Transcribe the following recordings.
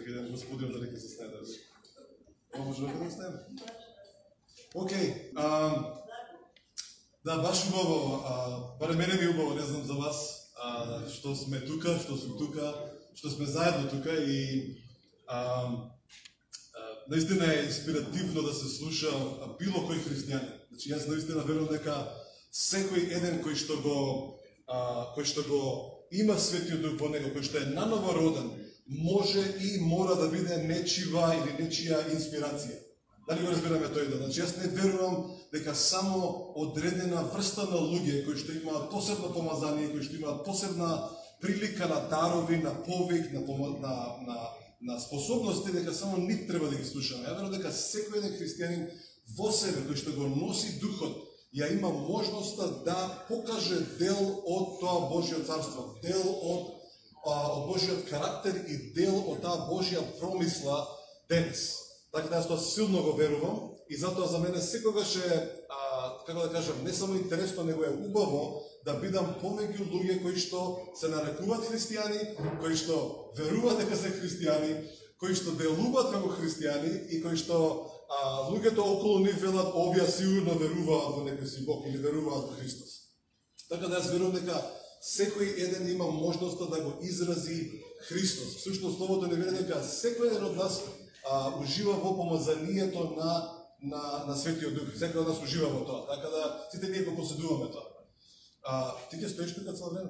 Къде Господин дали се стане. Може да стане? Окей. Да, баш убаво. Барем мене ми убаво, не знам за вас, што сме тука, што сум тука, што сме заедно тука и наистина е инспиративно да се слуша било кој христијанин. Значи јас наистина верувам дека секој еден кој што го има Светиот Дух во него, кој што е наново роден, може и мора да биде нечива или нечија инспирација. Дали го разбираме тој да? Значи јас не верувам дека само одредена врста на луѓе кои што имаат посебно помазание, кои што имаат посебна прилика на дарови, на повик, на способности, дека само нив треба да ги слушаме. Ја верувам дека секој еден христијанин во себе кој што го носи Духот, ја има можноста да покаже дел од тоа Божјо царство, дел од Божјиот карактер и дел од таа Божја промисла денес. Така да јас тоа силно го верувам и затоа за мене секогаш е, како да кажам, не само интересно, него е убаво да бидам помеѓу луѓе кои што се нарекуваат христијани, кои што веруваат дека се христијани, кои што делуваат како христијани и кои што луѓето околу нив велат овие сигурно веруваат во некој си Бог или веруваат во Христос. Така да јас верувам дека секој еден има можноста да го изрази Христос. Всушност словото не вели дека секој еден од нас ужива во помазанието на Светиот Дух. Секој од нас ужива во тоа. Така да сите ние го поседуваме тоа. Ти ќе стоиш тука цело време?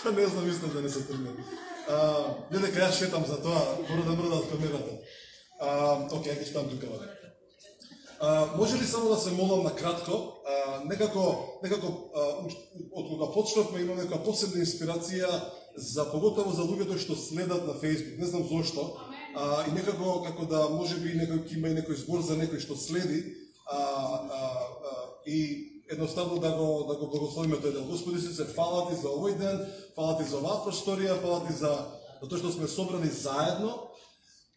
Па не знам, мислам да не се тргнем. Не дека јас шетам за тоа, мора да мрда од камерата. Океј, ќе штам тука. Може ли само да се молам на кратко? Некако од кога почнавме имаме некоја посебна инспирација за поготово за луѓето што следат на Facebook. Не знам зошто. И некако како да можеби некој ќе има и некој збор за некој што следи и едноставно да го благословиме тој ден. Господи се фала ти за овој ден, фала ти за оваа просторија, фала ти за тоа што сме собрани заедно.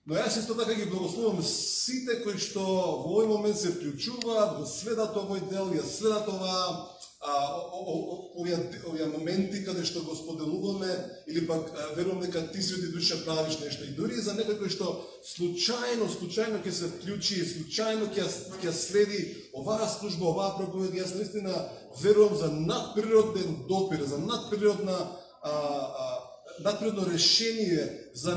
Но јас исто така ги благословувам сите кои што во овој момент се вклучуваат, го следат овој дел, ја следат овие моменти каде што го споделуваме, или пак верувам дека ти Свети Душе правиш нешто. И дури за некој кој што случајно ќе се вклучи, случајно ќе следи оваа служба, оваа проповед, јас наистина верувам за надприроден допир, за надприродно решение за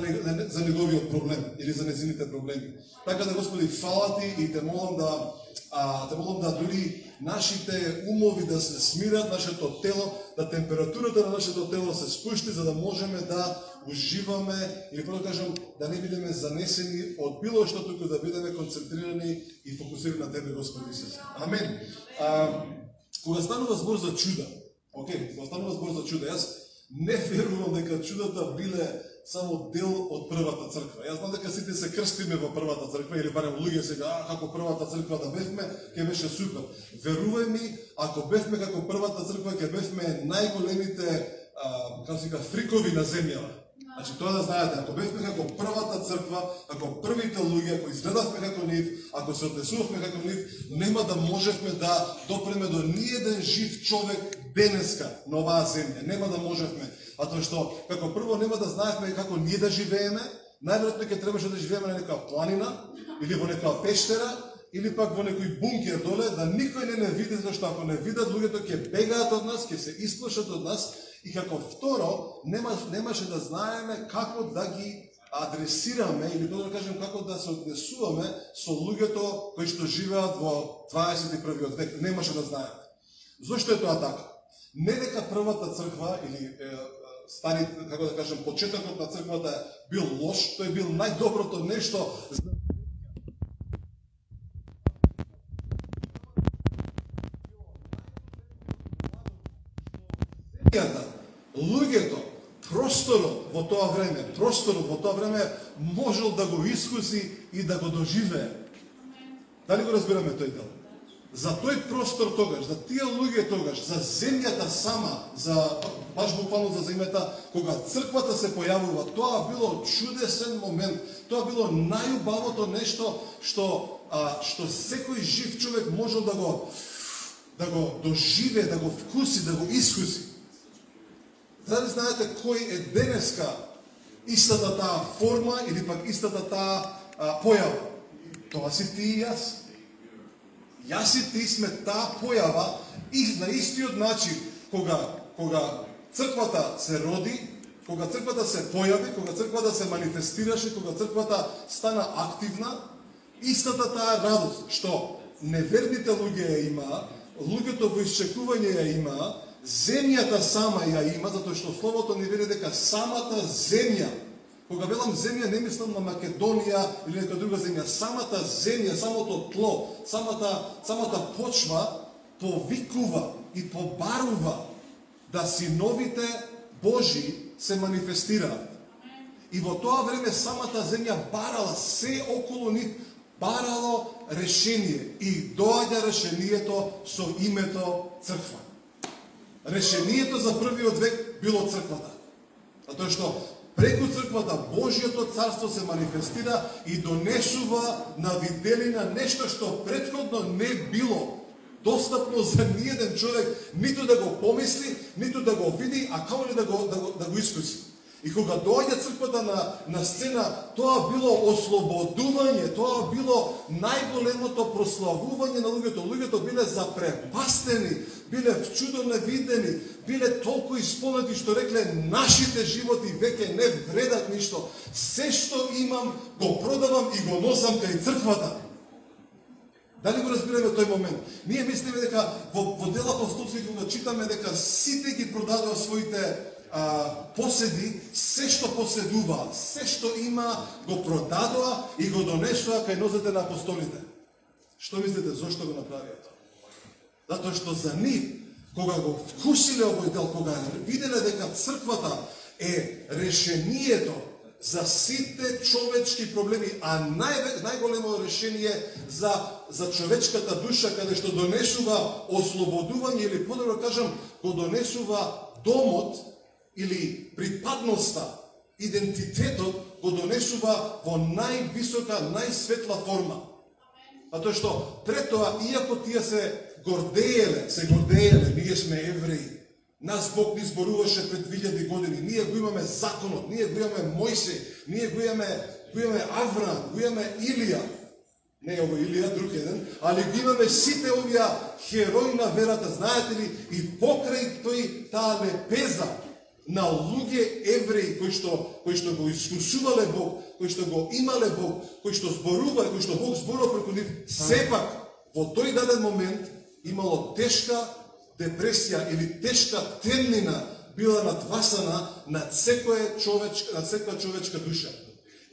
неговиот проблем или за незините проблеми. Така да, Господи, фала ти и те молам да дури нашите умови да се смират, нашето тело, да температурата на нашето тело се спушти, за да можеме да уживаме, или да кажам, да не бидеме занесени од било што туку, да бидеме концентрирани и фокусирани на Тебе, Господи Исус. Амен. Кога станува збор за чуда, јас не верувам дека чудата биле само дел од првата црква. Јас знам дека сите се крстиме во првата црква, или барем луѓе сега, како првата црква да бевме, ќе беше супер. Верувај ми, ако бевме како првата црква, ќе бевме најголемите, како се кажа, фрикови на земјава. Значи тоа да знаете, ако бевме како првата црква, ако првите луѓе, ако изгледавме како нив, ако се однесувавме како нив, нема да можевме да допреме до ниеден жив човек денеска на оваа земја. Нема да можевме. Затоа што, како прво, нема да знаевме како ние да живееме, најверојатно ќе требаше да живееме на некоја планина, или во некоја пештера, или пак во некој бункер доле, да никој не види, зашто ако не видат луѓето ќе бегаат од нас, ќе се исплашат од нас, и како второ, немаше да знаеме како да ги адресираме, или да кажем како да се однесуваме со луѓето кои што живеат во 21. век. Немаше да знаеме. Зошто е тоа така? Не дека првата црква, или стари, како да кажем, почетокот на црквата бил лош, тој бил најдоброто нешто за луѓето, просторот во тоа време можел да го искуси и да го доживее. Дали го разбираме тој дел? За тој простор тогаш, за тие луѓе тогаш, за земјата сама, баш буквално за земјата, кога црквата се појавува, тоа било чудесен момент, тоа било најубавото нешто што секој жив човек можел да го доживее, да го вкуси, да го искуси. Дали знаете кој е денеска истата таа форма или пак истата таа појава. Тоа си ти и јас. Јас и ти сме таа појава и на истиот начин кога црквата се роди, кога црквата се појави, кога црквата се манифестираше, кога црквата стана активна, истата таа радост, што неверните луѓе ја имаа, луѓето во исчекување ја имаа, земјата сама ја има, затоа што словото ни вели дека самата земја, кога велам земја, не мислам на Македонија или нека друга земја, самата земја, самото тло, самата почва повикува и побарува да синовите Божи се манифестираат. И во тоа време самата земја барала, се околу нив барало решение. И доаѓа решението со името црква. Решението за првиот век било црквата. Затоа што преку црквата Божјото царство се манифестира и донесува на виделина нешто што претходно не било достапно за ниеден човек ниту да го помисли, ниту да го види, а камо ли да го искуси. И кога доаѓа црквата на сцена, тоа било ослободување, тоа било најголемото прославување на луѓето. Луѓето биле запрепастени, биле чудовно видени, биле толку исполнети што рекле нашите животи веќе не вредат ништо. Се што имам го продавам и го носам кај црквата. Дали го разбираме тој момент? Ние мислиме дека во Дела апостолски кога читаме дека сите ги продадоа своите поседи, се што поседуваа, се што има, го продадоа и го донесоа кај нозете на апостолите. Што мислите, зошто го направија тоа? Затоа што за нив, кога го вкусиле овој дел, кога виделе дека црквата е решението за сите човечки проблеми, а најголемо решение за човечката душа, каде што донесува ослободување, или подобро кажам, го донесува домот, или припадноста, идентитетот, го донесува во највисока, најсветла форма. Затоа што пред тоа, иако тие се гордееле, ние сме евреи, нас Бог ни зборуваше пред 2000 години, ние го имаме законот, ние го имаме Мојсей, ние го имаме Авраам, го имаме Илија, не ово Илија, друг еден, али го имаме сите овие херои на верата, знаете ли, и покрај тој таа лепеза на луѓе евреи кои што го искусувале Бог, кои што го имале Бог, кои што зборувале, кои што Бог зборува преку нив, сепак во тој даден момент имало тешка депресија или тешка темнина била надвасана над секоја човечка душа.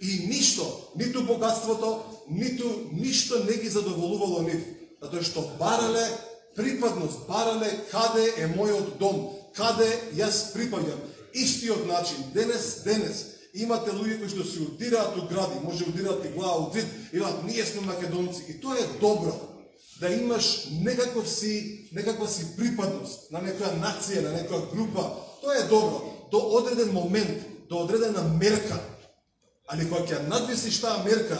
И ништо, ниту богатството, ништо не ги задоволувало нив, затоа што барале припадност, барале каде е мојот дом, каде јас припаѓам. Истиот начин, денес имате луѓе кои што се удираат у гради, може удираат и глава у вид, и ние сме македонци. И тоа е добро, да имаш некаква си припадност на некоја нација, на некоја група. Тоа е добро, до одреден момент, до одредена мерка. Али кога ќе надвисиш таа мерка,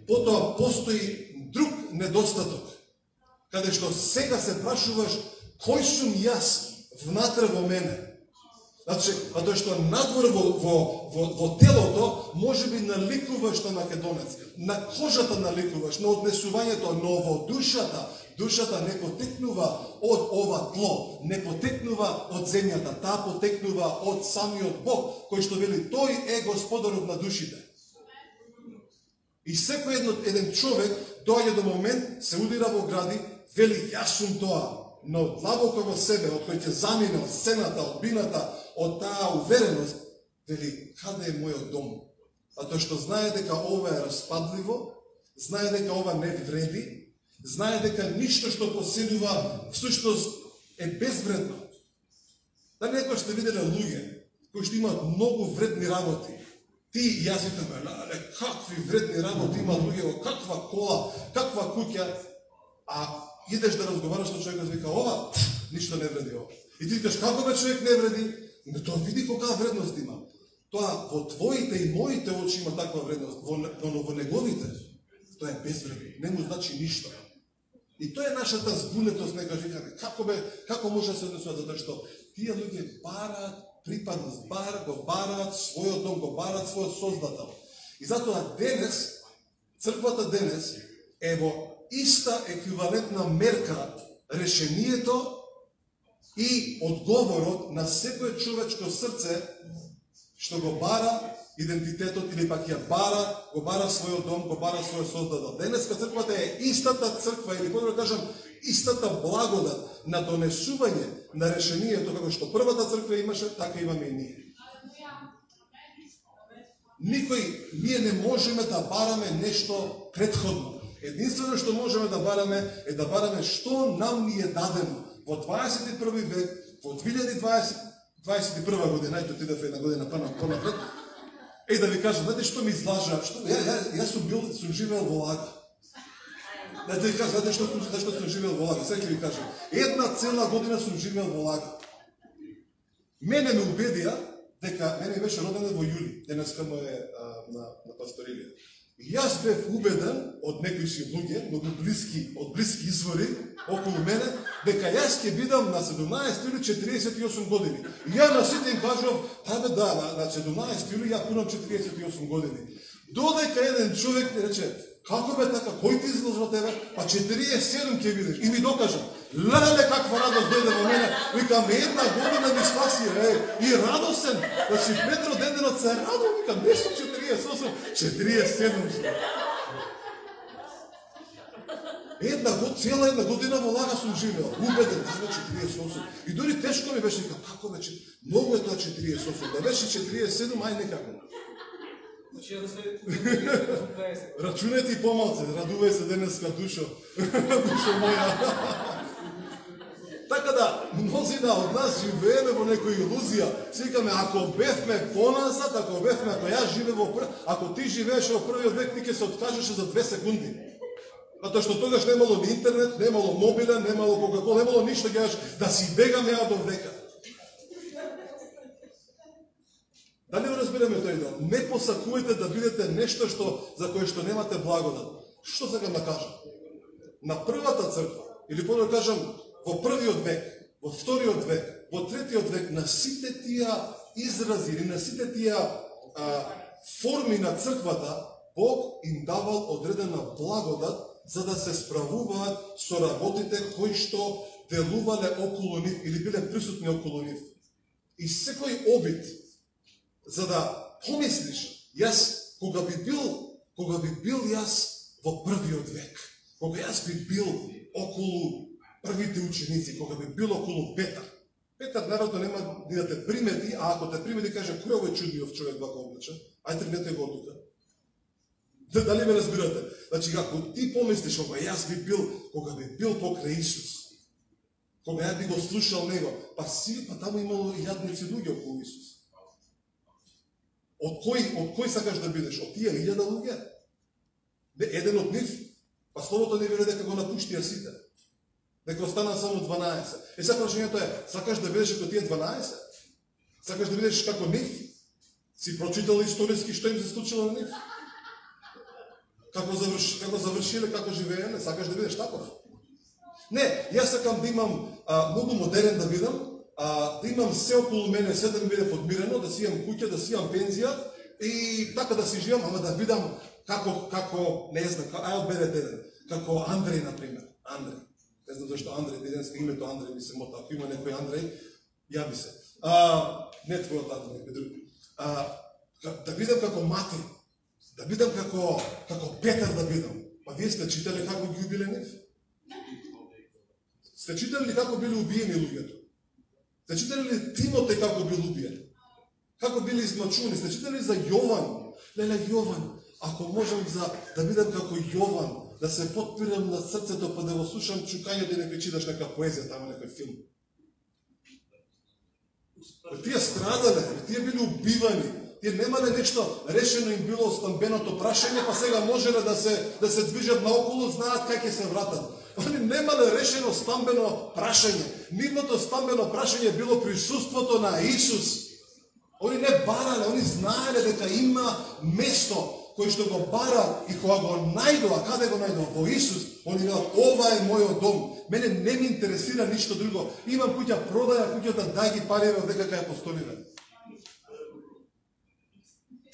потоа постои друг недостаток, каде што сега се прашуваш кој сум јас внатре во мене. Значи, затоа што надвор во телото може би наликуваш на македонец, на кожата наликуваш, на однесувањето, но во душата не потекнува од ова тло, не потекнува од земјата, таа потекнува од самиот Бог, кој што вели тој е господарот на душите. И секој еден човек доаѓа до момент, се удира во гради, вели јас сум тоа, но длабоко во себе, од кој ќе замине од сцената, од бината, од таа увереност, вели, каде е мојот дом? Затоа што знае дека ова е распадливо, знае дека ова не вреди, знае дека ништо што поседува всушност е безвредно. Дали некој сте виделе луѓе кои што имаат многу вредни работи? Ти и јас викаме, какви вредни работи имаат луѓе, каква кола, каква куќа, а идеш да разговараш со човекот, вика, ова, ништо не вреди ова. И ти кажеш, како бе човек не вреди? Но тоа види колка вредност има. Тоа во твоите и моите очи има таква вредност, но во неговите, тоа е безвредно, не му значи ништо. И тоа е нашата збунетост, нека викаме, како може да се однесува, затоа што тие луѓе бараат припадност, го бараат својот дом, го бараат својот создател. И затоа денес, црквата денес е во иста еквивалентна мерка решението и одговорот на секој човечко срце што го бара идентитетот или пак го бара својот дом, го бара својот создател. Денеска црквата е истата црква или подобро кажам истата благодат на донесување на решението како што првата црква имаше, така имаме и ние. Ние не можеме да бараме нешто предходно. Единствено што можеме да бараме е да бараме што нам ни е дадено во 21 век, во 2021 година, ето отидев една година понапред, да ви кажам, знаете што ми излажа? Јас сум живеел во Лага. Да ви кажам, знаете што сум живеел во Лага? Сега ќе ви кажам. Една цела година сум живеел во Лага. Мене ме убедија дека мене беше роден во јули, денеска му е на пасторилија. Јас бев убеден од некои си луѓе, многу блиски, од блиски извори околу мене, дека јас ќе бидам на 17 или 48 години. И ја на сите им кажував, на 17 или ја пунам 48 години. Додека еден човек ми рече, како бе така, кој ти излез во тебе? Па 47 ќе бидеш. И ми докажа, леле каква радост дојде во мене. Викам, една година ми спаси, и радосен. Значи, Петро Денденот се радо, викам, не сум 48, 47. Цела една година во Лага сум живеел, убеден, да 48. И дори тешко ми беше, викам, како вече, многу е тоа 48, да беше 47, ај некако. Рачунајте и помалце, радувај се денеска, душо моја. Така да, мнозина од нас живееме во некоја илузија. Свикаме, ако бевме поназад, ако јас живеев во прв, ако ти живееш во првиот век, ти ќе се откажеше за 2 секунди. Затоа што тогаш немало ни интернет, немало мобилен, немало Кока-кола, немало ништо, да си бегаме од века. Дали го разбираме тој дел? Не посакувате да бидете нешто за кое што немате благодат. Што сакам да кажам? На првата црква, или подобро кажам, во првиот век, во вториот век, во третиот век, на сите тие изрази или на сите тие форми на црквата, Бог им давал одредена благодат за да се справуваат со работите кои што делувале околу нив или биле присутни околу нив. И секој обид, за да помислиш, јас, кога би бил јас во првиот век, кога јас би бил околу првите ученици, кога би бил околу Петар. Петар, наравно, нема да те примети, а ако те примети, каже, кој овој чудниот човек вака облечен, ај тргнете го тука. Дали ме разбирате? Значи, ако ти помислиш, кога јас би бил покрај Исус, кога ја би го слушал него, па таму имало јадници луѓе околу Исус. Од кој сакаш да бидеш? Од тие 1000 луѓе? Еден од нив? Па словото не вели дека го напуштија сите. Дека остана само 12. Сега прашањето е, сакаш да бидеш како тие 12? Сакаш да бидеш како нив? Си прочитал историски што им се случило на нив? Како завршиле, како живееле? Сакаш да бидеш таков? Не, јас сакам да имам многу модерен да бидам, да имам се околу мене, се да ми биде подмирено, да си имам куќа, да си имам пензија и така да си живам, ама да бидам како не знам, ај одберете еден, како Андреј, например. Андреј. Не знам зашто Андреј, денеска името Андреј ми се мота, ако има некој Андреј, јави се. Не твојот тато, некој друг. Да бидам како Мати, да бидам како Петар да бидам. Па вие сте читали како ги убиле нив? Сте читали ли како били убиени луѓето? Сте читали ли Тимотеј како бил убиен? Како били измачувани? Сте читали за Јован? Леле, Јован, ако можам да бидам како Јован, да се подпирам на срцето, па да го слушам чукањето и некој читаш нека поезија, тamo некој филм. Тие страдале, тие били убивани, тие немале нешто решено им било стамбеното прашање, па сега можеле да се движат наоколу, знаат кај ќе се вратат. Они немале решено стамбено прашање. Нивното стамбено прашање било присуството на Исус. Они не барале, они знаеле дека има место кој што го бара и кога го најдоа, каде го најдоа? Во Исус. Они велат, ова е мојот дом. Мене не ми интересира ништо друго. Имам куќа, продаја куќата, дај ги пари дека ја постоливе.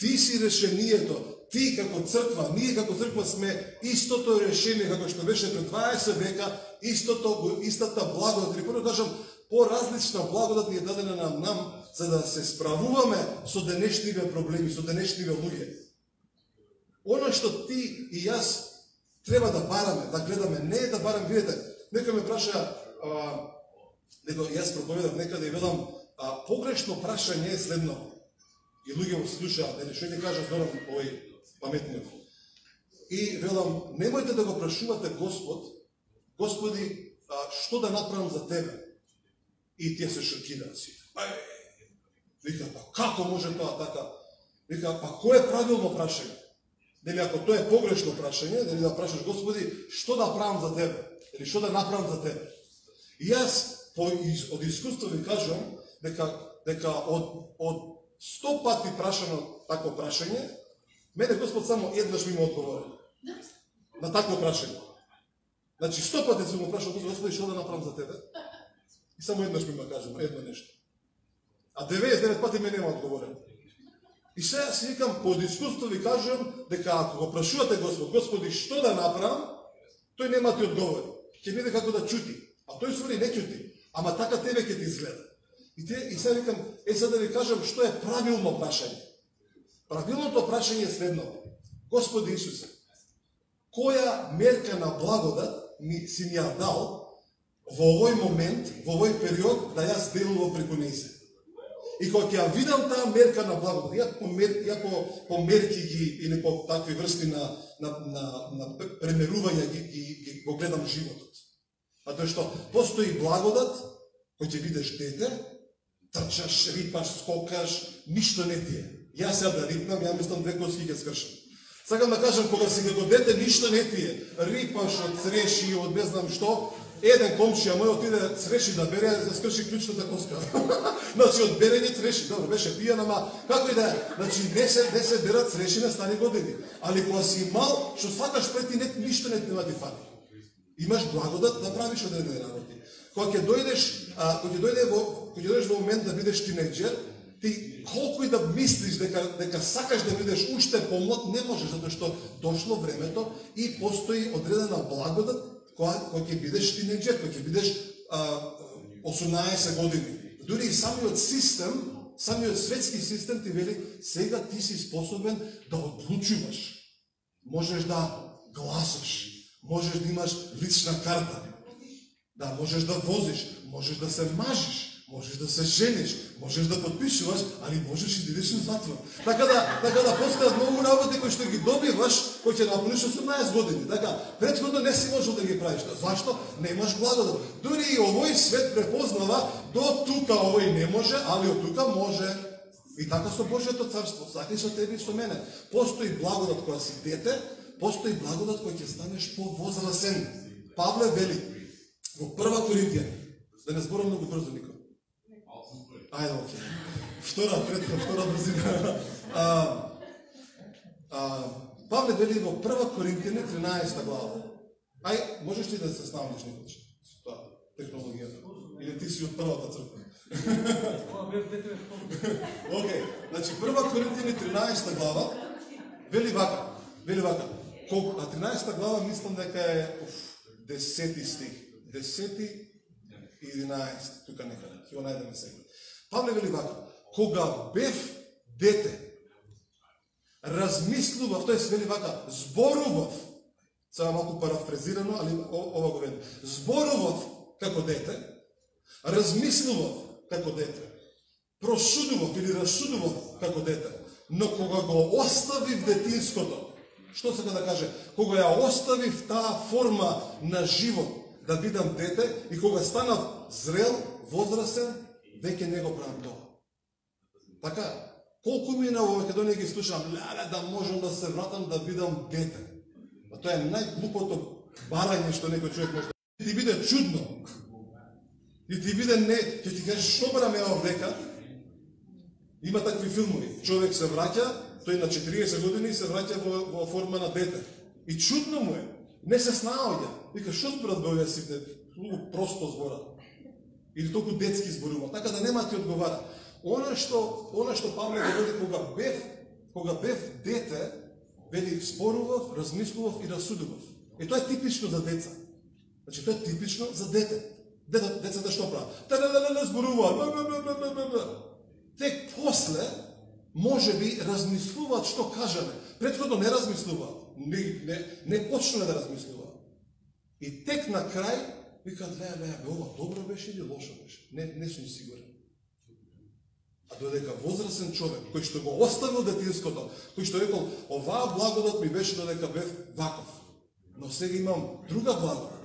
Ти си решението. Ти како црква, ние како црква сме истото решение како што беше пред 20 века, истата благодат. И прво кажам, по-различна благодат ни е дадена на нам, за да се справуваме со денешниве проблеми, со денешниве луѓе. Оно што ти и јас треба да бараме, да гледаме, не е да бараме, видите, некој ме праша, јас проповедав некаде и велам, погрешно прашање е следно. И луѓе го слушаат, што ќе кажа Зоран овој паметниот. И велам, немојте да го прашувате Господ, Господи, што да направам за тебе? И тие се шокираат си. Вика, па како може тоа така? Вика, па кој е правилно прашање? Дали ако тоа е погрешно прашање, дали да прашаш Господи, што да правам за тебе? Или што да направам за тебе? И јас од искуство ви кажувам дека од 100 пати прашано такво прашање, мене Господ само еднаш ми одговори. На такво прашање. Значи 100 пати сум го прашал Господи, што да направам за тебе? И само еднаш ми кажам, едно нешто. А 99 пати мене нема одговорен. И сега си викам, под искуство ви кажам, дека ако го прашувате Господи, што да направам, тој нема ти одговори. Ќе биде како да чути. А тој свори не чути. Ама така тебе ќе ти изгледа. И сега викам, сега да ви кажам што е правилно прашање. Правилното прашање е следно. Господи Исусе, која мерка на благодат си ми ја дал во овој момент, во овој период, да јас делувам преку нејзе? И кога ќе ја видам таа мерка на благодат, ја по мерки ги, или по такви врсти на премерување ги го гледам животот. А тоа што постои благодат, кој ќе бидеш дете, трчаш, рипаш, скокаш, ништо не ти е. Јас сега да рипнам, ја мислам 2 коски ќе скршам. Сакам да кажам, кога си како дете, ништо не ти е. Рипаш од цреши, од не знам што, еден комшија мој отиде цреши да бере, да скрши клучната коска. Значи, од берење цреши, добро, беше пијан, ама како и да е. Значи, не се берат цреши на стари години. Али кога си мал, што сакаш пред ти, ништо не ти фали. Имаш благодат да правиш одредени работи. Кога ќе дојдеш во момент да бидеш тинејџер, ти колку и да мислиш дека сакаш да бидеш уште помлад, не можеш, затоа што дошло времето и постои одредена благодат кога ќе бидеш тинејџер, кога ќе бидеш 18 години. Дури и самиот светски систем ти вели, сега ти си способен да одлучуваш. Можеш да гласаш, можеш да имаш лична карта. Да, можеш да возиш, можеш да се мажиш, можеш да се жениш, можеш да подпишуваш, али можеш и да идеш на затвор. Така да постојат многу работи кои што ги добиваш, кои ќе напуниш 18 години. Така, претходно не си можел да ги правиш. Зашто? Немаш благодат. Дури и овој свет препознава, до тука овој не може, али од тука може. И така со Божјото царство, така и со тебе и со мене. Постои благодат кога си дете, постои благодат која ќе станеш повозрасен. Павле вели во 1 Коринтијани, да не зборам многу брзо никој. Ајде, окей. Втора брзина. Павле вели во 1 Коринтијани 13 глава. Можеш ли да се снабдиш некој со тоа технологијата? Или ти си од првата црква? Окей, значи 1 Коринтијани 13 глава вели вака. 13 глава мислам дека е 10 стих. 10 и 11, тука некаде, ќе го најдеме сега. Павле вели вака, кога бев дете, размислував, тоест вели вака, зборував, сега малку парафразирано, али ова го вели, зборував како дете, размислував како дете, просудував или расудував како дете, но кога го оставив детинското, што сака да каже, кога ја оставив таа форма на живот, да бидам дете, и кога станав зрел, возрасен, веќе не го правам тоа. Така, колку мина во Македонија ги слушам, да можам да се вратам да бидам дете. А тоа е најглупото барање што некој човек може. Ти биде чудно. И ти биде не, ќе ти кажеш што барам ја века. Има такви филмови. Човек се враќа, тој на 40 години се враќа во форма на дете. И чудно му е. Не се снаоѓа. Вика, што зборат беојасите? Просто зборат. Или толку детски зборува. Така да нема ти одговара. Она што Павле говори кога бев кога бев дете, вели спорував, размислував и расудував. И тоа е типично за деца. Значи тоа е типично за дете. Децата што прават? Зборуваат. Тек после може би размислуваат што кажаме. Претходно не размислуваат. Не почнале да размислуваат. И тек на крај викаат, леа, ова добро беше или лошо беше? Не сум сигурен. А додека возрастен човек, кој што го оставил детинското, кој што рекол, оваа благодат ми беше додека бев ваков. Но сега имам друга благодат.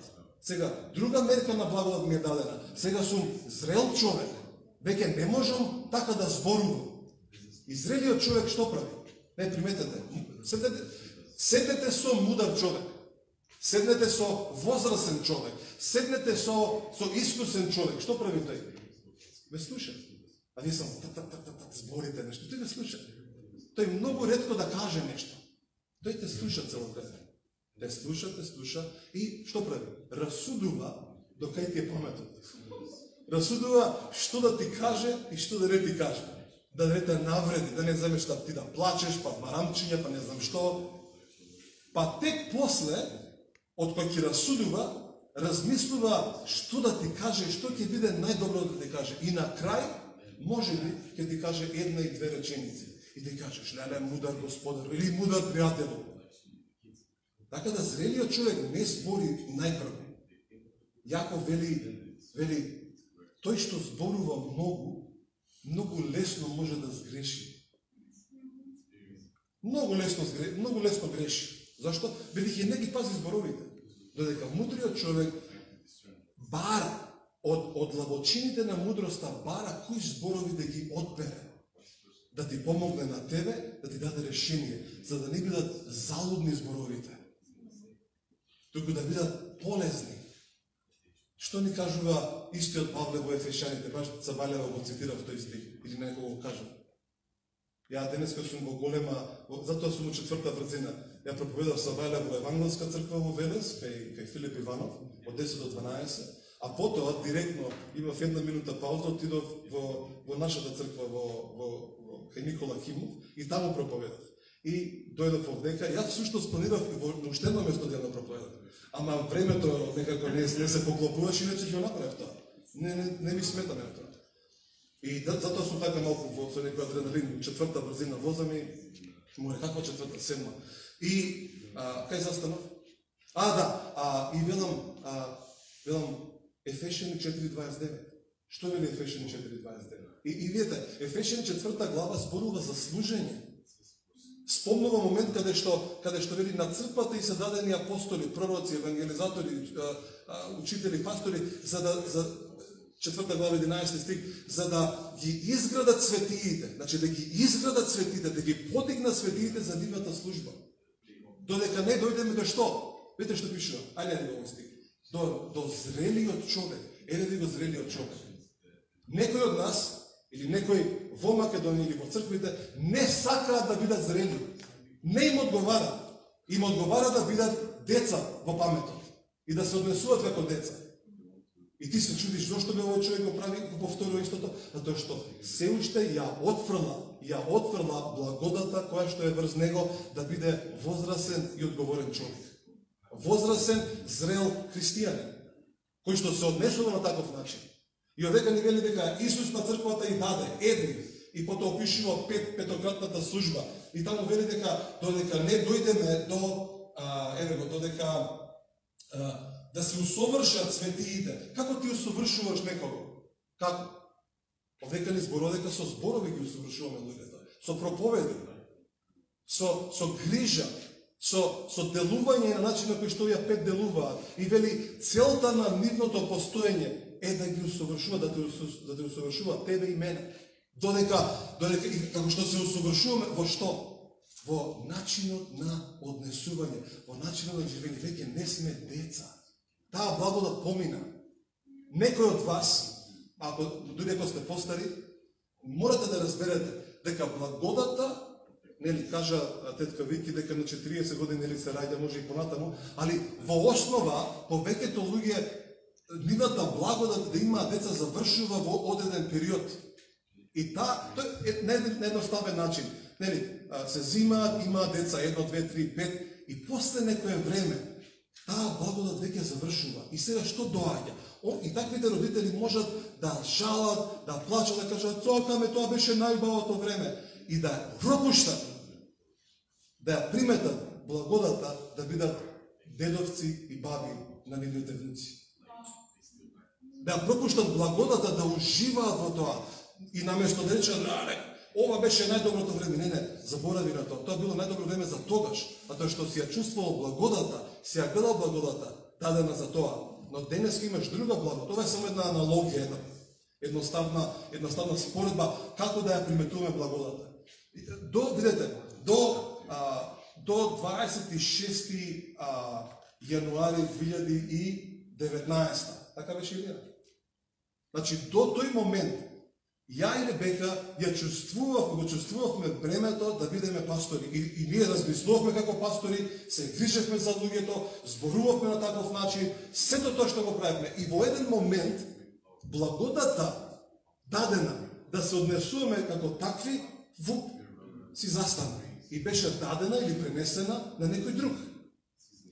Сега друга мерка на благодат ми е дадена. Сега сум зрел човек. Веќе не можам така да зборувам. И зрелиот човек што прави? Не приметете. Седнете со мудар човек. Седнете со возрастен човек. Седнете со искусен човек. Што прави тој? Ве слуша. А вие само зборите нешто. Тој ве слуша. Тој многу ретко да каже нешто. Тој те слуша цело време. Те слуша и што прави? Расудува докај ти е паметот. Расудува што да ти каже и што да не ти каже. Да не те навреди, да не вземеш да ти да плачеш, па марамчиња, па не знам што. Па тек после, од кој ќе расудува, размислува што да ти каже и што ќе биде најдобро да ти каже. И на крај, може би, ќе ти каже една и две реченици. И ти кажеш, леле, мудар господар, или мудар пријател. Така да зрелиот човек не збори најпрво. Јаков вели, тој што зборува многу лесно може да сгреши. Многу лесно греши. Зашто? Бидејќи не ги пази зборовите. Додека мудриот човек бара од длабочините на мудроста, бара кои зборови да ги одбере. Да ти помогне на тебе, да ти даде решение, за да не бидат залудни зборовите. Туку да бидат полезни. Што ни кажува истиот Павле во Ефесјаните, баш Цабалева го цитирав тој стих, или некој го кажа. Ја денеска сум во голема, затоа сум во 4-та брзина. Ја проповедав Цабалева во Евангелска црква во Велес, кај Филип Иванов, од 10 до 12, а потоа директно имав една минута пауза, отидов во нашата црква кај Никола Кимов и таму проповедав. И дојдов овдека, јас всушност планирав во уште едно место да проповедам. Ама времето некако не се поклопуваше, иначе ќе направев тоа. Не ми смета на тоа. И затоа сум така малку со некој адреналин, 4-та брзина возам и моја каква 4-та, 7-ма. И кај застанав? И велам Ефесјани 4:29. Што вели Ефесјани 4:29? И видите, Ефесјани 4 глава зборува за служење. Спомнува момент каде што вели на црквата и се дадени апостоли, пророци, евангелизатори, учители, пастори, за 4 глава 11 стих, за да ги изградат светиите, значи да ги изградат светиите, да ги подигнат светиите за нивната служба. Додека не дојдеме до што? Видите што пишува? Ајде да го стих. До зрелиот човек. Еве ви го зрелиот човек. Некој од нас или некој во Македонија или во црквите не сакаат да бидат зрели. Не им одговара. Им одговара да бидат деца во паметот и да се однесуваат како деца. И ти се чудиш зошто бе овој човек го прави, го повторува истото, затоа што се уште ја отфрла благодата која што е врз него да биде возрасен и одговорен човек. Возрасен, зрел христијанин, кој што се однесува на таков начин. И овека ни вели дека Исус на црквата и даде едни, и потоа опишува петократната служба. И таму вели дека додека не дојдеме додека да се усовршат светиите. Како ти усовршуваш некого? Како? Овека ни зборува дека со зборови ги усовршуваме луѓето. Со проповеди, со грижа, со делување на начин на кој што овие 5 делуваат. И вели целта на нивното постоење е да ги усовршува, да те усовршува тебе и мене. Додека и како што се усовршуваме во што? Во начинот на однесување, во начинот на живење. Веќе не сме деца. Таа благодат помина. Некој од вас, дури ако сте постари, морате да разберете дека благодата, нели кажа тетка Вики дека на 40 години нели се раѓа, може и понатаму, али во основа повеќето луѓе нивната благодат да имаат деца завршува во одреден период. И тој е на едноставен начин. Нели, се зимаат, имаат деца, 1, 2, 3, 5, и после некое време, таа благодат веќе завршува. И сега што доаѓа? И таквите родители можат да жалат, да плачат, да кажат, цокаме, тоа беше најубавото време. И да пропуштат, да ја приметат благодата, да бидат дедовци и баби на нивните внуци. Да ја пропуштат благодата, да уживаат во тоа. И наместо да речат, ова беше најдоброто време. Не, заборави на тоа. Тоа било најдобро време за тогаш. А тоа што си ја чувствувал благодата, си ја гледал благодата, дадена за тоа. Но денес имаш друга благодат. Ова е само една аналогија, едноставна споредба како да ја приметуваме благодата. Видете, до 26 јануари 2019, така беше Илија. Значи, до тој момент, ја и Ребека го чувствувавме бремето да бидеме пастори. И ние размислувавме како пастори, се грижевме за луѓето, зборувавме на таков начин, сето тоа што го правевме. И во еден момент, благодата дадена да се однесуваме како такви, си застана. И беше дадена или пренесена на некој друг.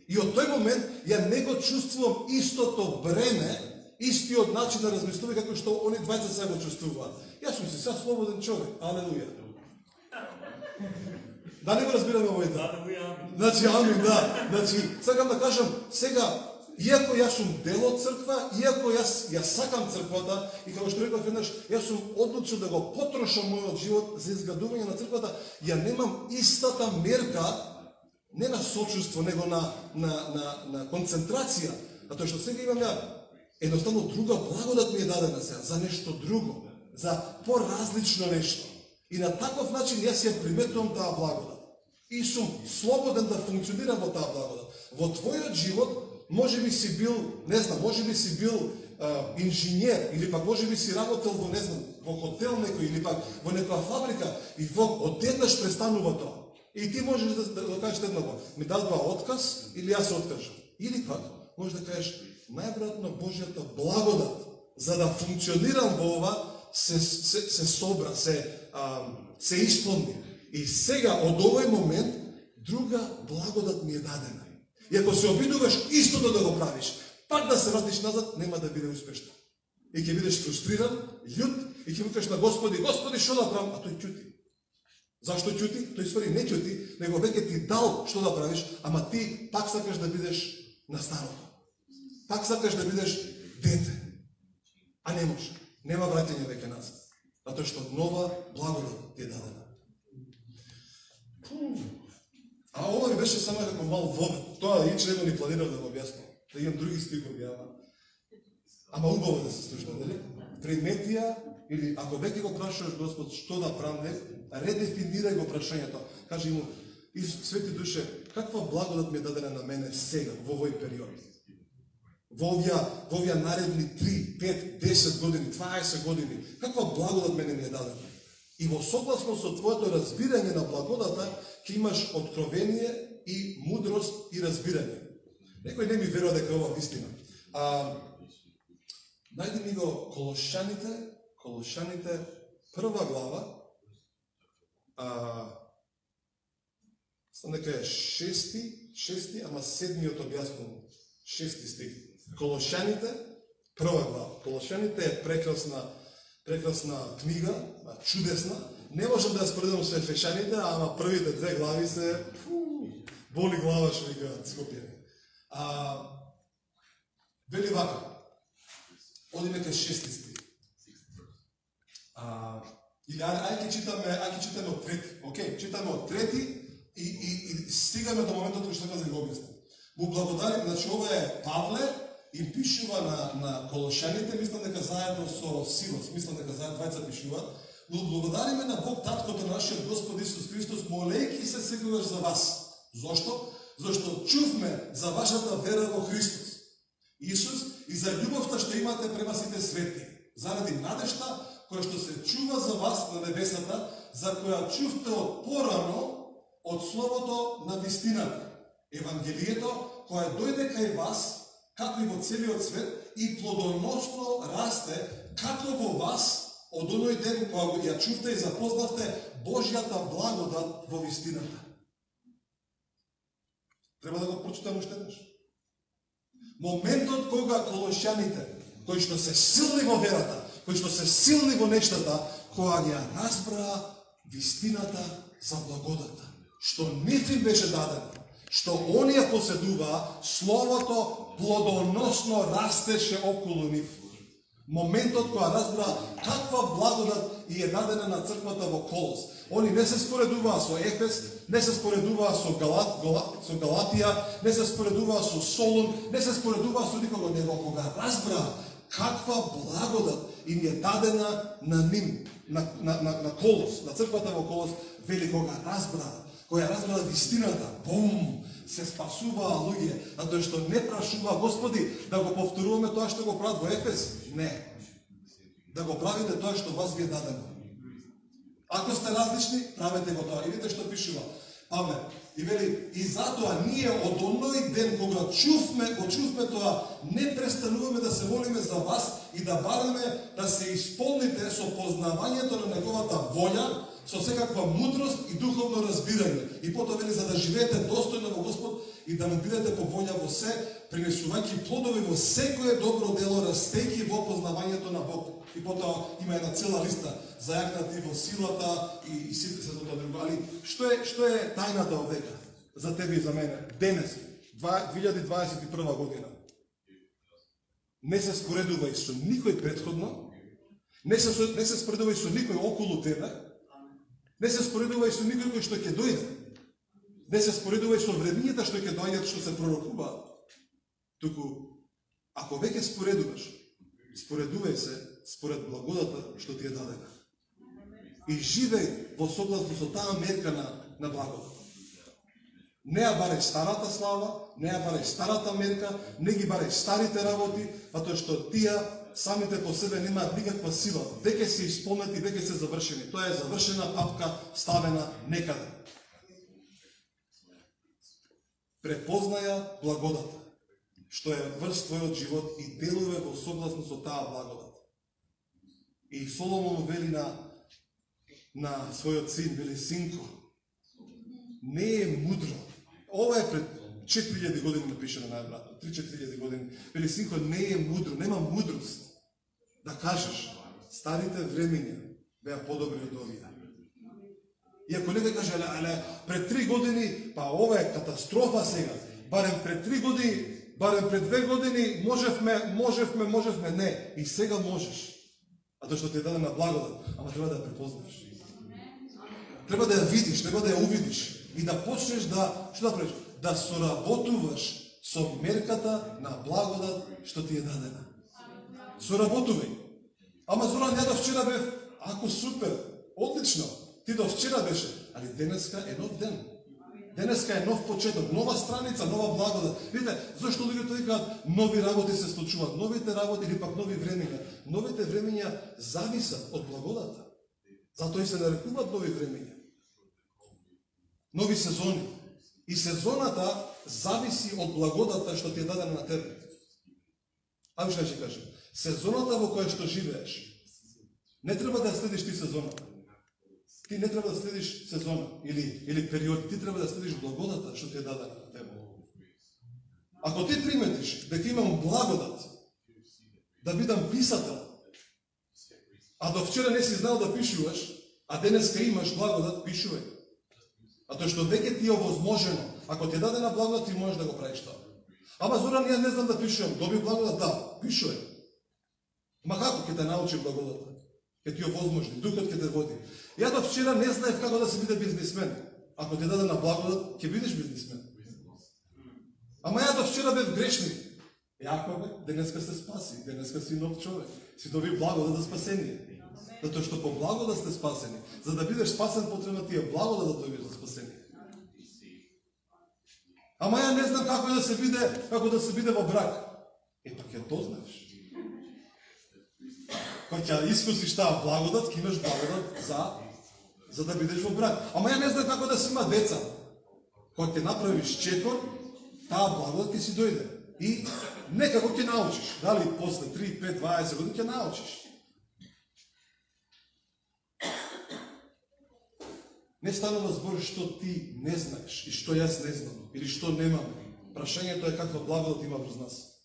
И од тој момент ја не го чувствувам истото бреме, истиот начин да размислувам како што они двајца се го чувствуваат. Јас сум си сега слободен човек. Алелуја. Да не го разбираме овојте? Значи, амин, да. Значи, сакам да кажам, сега, иако јас сум дел од црква, иако јас сакам црквата, и како што реков еднаш, јас сум одлучил да го потрошам мојот живот за изградување на црквата, ја немам истата мерка, не на сочувство, него на концентрација. А тоа што сега имам ја, едноставно друга благодат ми е дадена сега, за нешто друго, за поразлично нешто. И на таков начин јас ја приметувам таа благодат. И сум слободен да функционирам во таа благодат. Во твојот живот можеби си бил, не знам, можеби си бил инженер, или пак можеби си работел во, не знам, во хотел некој, или пак во некоја фабрика, и одеднаш престанува тоа. И ти можеш да кажеш еднako, ми дадува отказ, или јас се откажам. Или пак, можеш да кажеш, најверојатно Божјата благодат, за да функционирам во ова, се собра, се исполни. И сега, од овој момент, друга благодат ми е дадена. И ако се обидуваш истото да го правиш, пак да се вратиш назад, нема да биде успешно. И ќе бидеш фрустриран, љут, и ќе викаш на Господи, Господи, што да правам? А тој ќути. Зашто ќути? Тој ствари не ќути, него веќе ти дал што да правиш, ама ти пак сакаш да бидеш на старото. Пак сакаш да бидеш дете. А не може. Нема враќање веќе назад. Затоа што нова благодат ти е дадена. А ова ми беше само како мал вовед. Тоа и него ни планирав да го објаснам. Да имам други стихови, ама убаво да се слушна, дали? Приметија, или ако веќе го прашуваш Господ што да правам, редефинирај го прашањето. Кажи му, Свети Душе, каква благодат ми е дадена на мене сега, во овој период? Во овие наредни 3, 5, 10 години, 20 години, каква благодат мене ми е дадена? И во согласно со твоето разбирање на благодата, ќе имаш откровение и мудрост и разбирање. Некој не ми верува дека ова вистина. Најди ми го Колошаните, прва глава, нека е 6, ама 7-иот објаснувам, 6 стих. Колошаните, прва глава. Колошаните е прекрасна книга, чудесна. Не можам да ја споредам со Ефешаните, ама првите две глави се боли глава, што викаат Скопјани. Вели вака, одиме кај 6 стих. Или ајде читаме од трети. Океј, читаме од трети и стигаме до моментот кој што каза го објаснам. Му благодарим, значи ова е Павле, им пишува на Колошаните, мислам дека заедно со Силос, мислам дека заедно двајца пишуваат, но благодариме на Бог Таткото нашиот Господ Исус Христос, молејќи се секогаш за вас. Зошто? Зашто чувме за вашата вера во Христос Исус и за љубовта што имате према сите свети, заради надежта која што се чува за вас на небесата, за која чувте од порано од словото на вистината, Евангелието, кое дојде кај вас, како и во целиот свет, и плодоносно расте, како во вас, од оној ден кога ја чувте и запознавте Божјата благодат во вистината. Треба да го прочитам уште еднаш. Моментот кога колошјаните, кои што се силни во верата, кои што се силни во нештата, кога ја разбраа вистината за благодата, што нив им беше дадено, што оние поседуваа, словото плодоносно растеше околу нив. Моментот кога разбраа каква благодат и е дадена на црквата во Колос. Они не се споредуваа со Ефес, не се споредуваа со Галатија, не се споредуваа со Солун, не се споредуваа со никого, него кога разбраа каква благодат им е дадена на ним, на Колос, на црквата во Колос, вели кога разбраа вистината, бум, се спасуваа луѓе, затоа што не прашуваа Господи да го повторуваме тоа што го прават во Ефес. Не. Да го правите тоа што вас ви е дадено. Ако сте различни, правете го тоа. И видите што пишува Павле. И вели, и затоа ние од оној ден кога чувме тоа, не престануваме да се молиме за вас и да бараме да се исполните со познавањето на неговата волја, со секаква мудрост и духовно разбирање. И потоа вели, за да живеете достојно во Господ и да му бидете по волја во се, принесувајќи плодови во секое добро дело, растејќи во познавањето на Бог. И потоа има една цела листа, зајакнати во силата и сите се тоа друго. Али, што е тајната овека за тебе и за мене? Денес, 2021 година. Не се споредувај со никој претходно, не се споредувај со никој околу тебе, не се споредувај со никој кој што ќе дојде. Не се споредувај со времињата што ќе дојдат, што се пророкуваат. Туку, ако веќе споредуваш, споредувај се според благодата што ти е дадена. И живеј во согласно со таа мерка на благодата. Не ја барај старата слава, не ја барај старата мерка, не ги барај старите работи, затоа што тие самите по себе немаат никаква сила. Веќе се исполнети, веќе се завршени. Тоа е завршена папка ставена некаде. Препознаја благодата, што е врз твојот живот и делуве во согласно со таа благодат. И Соломон вели на својот син, вели, синко, не е мудро. Ова е пред 4000 години напишено најверојатно, 3-4000 години. Вели, синко, не е мудро, нема мудрост да кажеш старите времења беа подобри од овие. И ако некој каже, але пред 3 години, па ова е катастрофа сега, барем пред 3 години, барем пред 2 години, можевме, не, и сега можеш. А тоа што ти е дадена благодат, ама треба да ја препознаеш. Треба да ја видиш, треба да ја увидиш и да почнеш да, што да правиш? Да соработуваш со мерката на благодат што ти е дадена. Соработувај. Ама Зоран, ја до вчера бев, ако супер, одлично, ти до вчера беше, али денеска е нов ден. Денеска е нов почеток, нова страница, нова благодат. Видите, зашто луѓето викаат нови работи се случуваат, новите работи или пак нови времења. Новите времења зависат од благодата. Затоа и се нарекуваат нови времења. Нови сезони. И сезоната зависи од благодата што ти е дадена на тебе. А што ќе кажам? Сезоната во која што живееш, не треба да следиш ти сезоната. Ти не треба да следиш сезона или период, ти треба да следиш благодата што ти е дадена на тебе. Ако ти приметиш дека имам благодат да бидам писател, а до вчера не си знал да пишуваш, а денеска имаш благодат, пишувај. А тоа што веќе ти е овозможено, ако ти е дадена благодат, ти можеш да го правиш тоа. Ама Зоран, јас не знам да пишувам, доби благодат, да, пишувај. Ма како ќе те научи благодата? Ќе ти овозможни, духот ќе те води. Ја до вчера не знаев како да се биде бизнисмен. Ако ти даде на благодат, ќе бидеш бизнисмен. Ама ја до вчера бев грешник. Јако бе, денеска се спаси, денеска си нов човек. Си доби благодат за спасение. Затоа што по благодат сте спасени. За да бидеш спасен, потребно ти е благодат да добиеш за спасение. Ама ја не знам како да се биде во брак. Пак ја то знаеш. Кога ќе искусиш таа благодат, ќе имаш благодат за да бидеш во брак. Ама ја не знам како да си има деца. Кога ќе направиш четвор, таа благодат ќе си дојде. И некако ќе научиш. Дали после 3, 5, 20 години ќе научиш. Не станува збор што ти не знаеш и што јас не знам или што немаме. Прашањето е каква благодат има врз нас.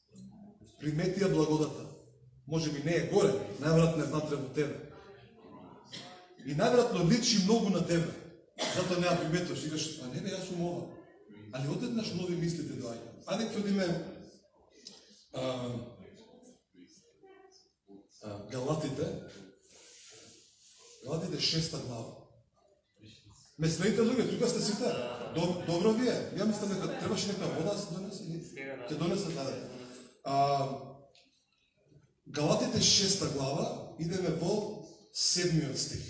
Примети ја благодата. Може би не е горе, најверојатно е внатре во тебе. И најверојатно личи многу на тебе. Затоа не ја приметуваш, и кажеш, а не бе, јас сум ова. Али одеднаш нови мислите доаѓаат. Ајде ќе одиме Галатите 6 глава. Ме следите луѓе, тука сте сите. Добро ви е. Ја мислам дека требаше нека вода да се донесе или ќе донесе Галатите 6 глава, идеме во 7 стих.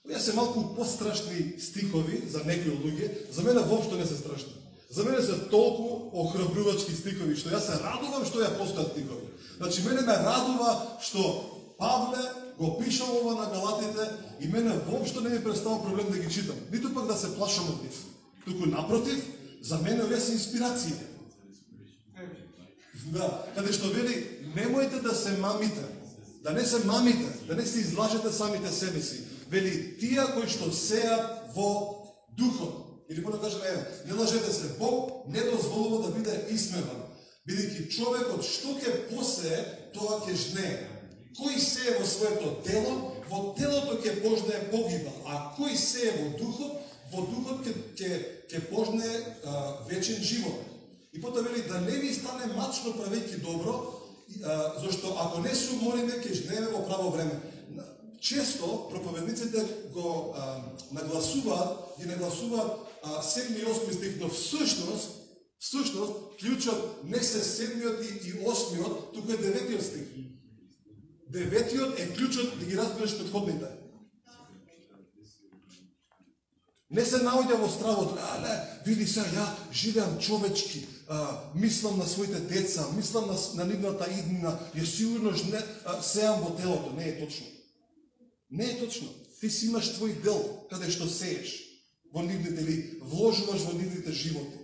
Ја се малку пострашни стихови за некои луѓе, за мене воопшто не се страшни. За мене се толку охрабрувачки стихови, што јас се радувам што ја постојат стихови. Значи, мене ме радува што Павле го пишал ова на Галатите и мене воопшто не ми представува проблем да ги читам. Ниту пак да се плашам од нив. Туку напротив, за мене овие се инспирација. Да, каде што вели, немојте да се мамите, да не се мамите, да не се излажете самите себе си. Вели, тие кои што сеат во духот. Или да кажеме, не лажете се, Бог не дозволува да биде исмеван. Бидејќи човекот што ќе посее, тоа ќе жнее. Кој сее во своето тело, во телото ќе пожнее погибел, а кој сее во духот ќе пожнее вечен живот. И потоа вели да не ви стане мачно правејќи добро, зашто ако не се умориме, ќе жнееме во право време. Често проповедниците го нагласуваат 7 и 8 стих, но всушност клучот не се 7-иот и 8-иот, туку е 9-иот стих. 9-иот е клучот да ги разбереш претходните. Не се наоѓа во стравот, види се, ја живеам човечки, мислам на своите деца, мислам на нивната иднина, ја сигурно сеам во телото. Не е точно. Не е точно. Ти си имаш твој дел, каде што сееш во нивните или вложуваш во нивните животи.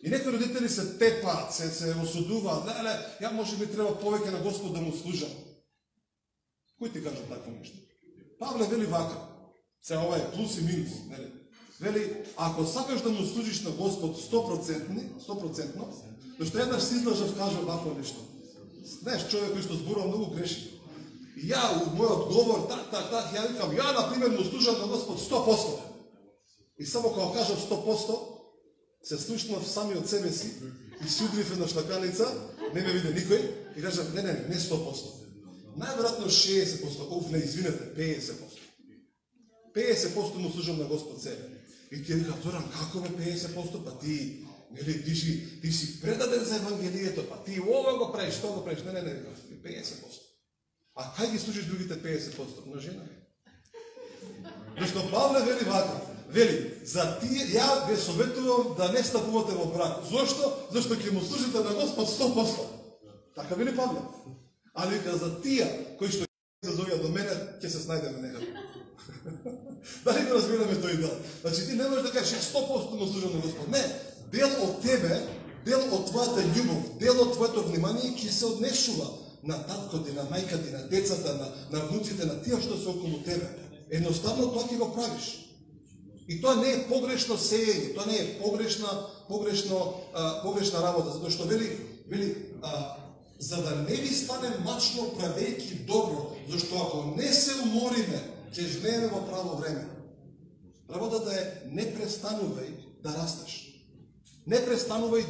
И некои родители се тепаат, се осудуваат, ја може би треба повеќе на Господ да му служам. Кој ти кажа такво нешто? Павле вели вака, се ова е плюс и минус, нели? Вели, ако сакаш да му служиш на Господ 100%, зашто еднаш си излажав кажа вако нешто. Знаеш, човек кој што зборува многу греши. И ја, у мојот говор, ја викам, ја, например, му служам на Господ 100%. И само кога кажав 100%, се слушнав сами од себе си и си удрив една шлаканица, не ме виде никој, и кажав, не 100%. Најверојатно 60%, не, извинете, 50%. 50% му служам на Господ себе. И ти вика, Зоран, како бе 50%? Па ти, нели, ти си предаден за Евангелието, па ти ова го правиш, тоа го правиш. Не, 50%. А кај ги служиш другите 50%? На жена. Зашто Павле вели вака, вели, за тие, ја ве советувам да не стапувате во брак. Зошто? Зашто ќе му служите на Господ 100%. Така вели Павле. Али вика, за тие кои што се дојдат до мене, ќе се снајдеме некако. Дали го разбираме тој дел? Значи ти не можеш да кажеш 100% му служам на Господ. Не, дел од тебе, дел од твојата љубов, дел од твоето внимание ќе се однесува на таткото, на мајката, на децата, на внуците, на тие што се околу тебе. Едноставно тоа ќе го правиш. И тоа не е погрешно сеење, тоа не е погрешна работа, затоа што вели за да не ви стане мачно правејќи добро, зашто ако не се умориме, ќе жнееме во право време. Работата е не престанувај да растеш. Не престанувај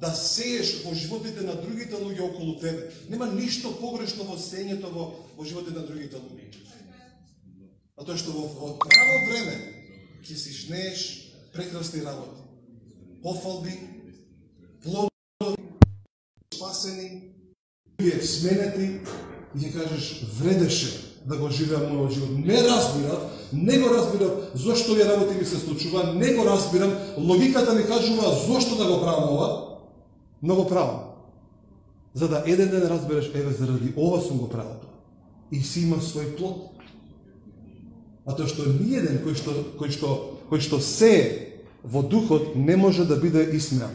да сееш во животите на другите луѓе околу тебе. Нема ништо погрешно во сеењето во животите на другите луѓе. Затоа што во право време ќе си жнееш прекрасни работи. Пофалби, плодови, спасени, луѓе сменети и ќе кажеш вредеше да го живеам мојот живот. Не го разбирав зошто овие работи ми се случува, не го разбирам, логиката ми кажува зошто да го правам ова, но го правам. За да еден ден разбереш, еве заради ова сум го правил тоа. И си има свој плод. А тоа што ниеден кој што сее во духот не може да биде исмеан.